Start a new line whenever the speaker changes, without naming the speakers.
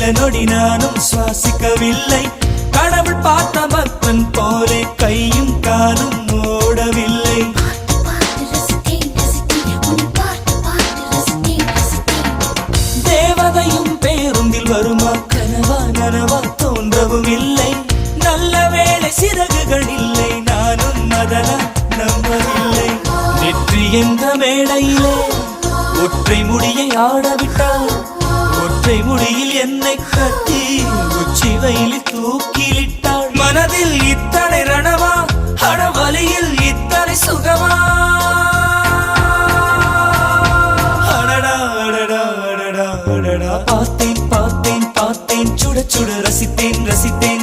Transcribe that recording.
சில நொடி நானும் சுவாசிக்கவில்லை. கடவுள் பார்த்த பக்தன் போலே கையும் காலும் ஓடவில்லை. தேவதையும் பேருந்தில் வருமா, கனவா நனவா தோன்றவும் இல்லை. நல்ல வேளை சிறகுகள் இல்லை, நானும் அதனால் நம்பவில்லை. நெற்றி என்ற மேடையிலே ஒற்றை முடியை ஆடவிட்டாள். ஒற்றை முடியில் என்னை கட்டி உச்சி வயலில் தூக்கிலிட்டாள். மனதில் இத்தனை ரணமா, அடவலியில் இத்தனை சுகமா. அடடா அடடா அடடா அடடா. பார்த்தேன் பார்த்தேன் பார்த்தேன், சுட சுட ரசித்தேன் ரசித்தேன்.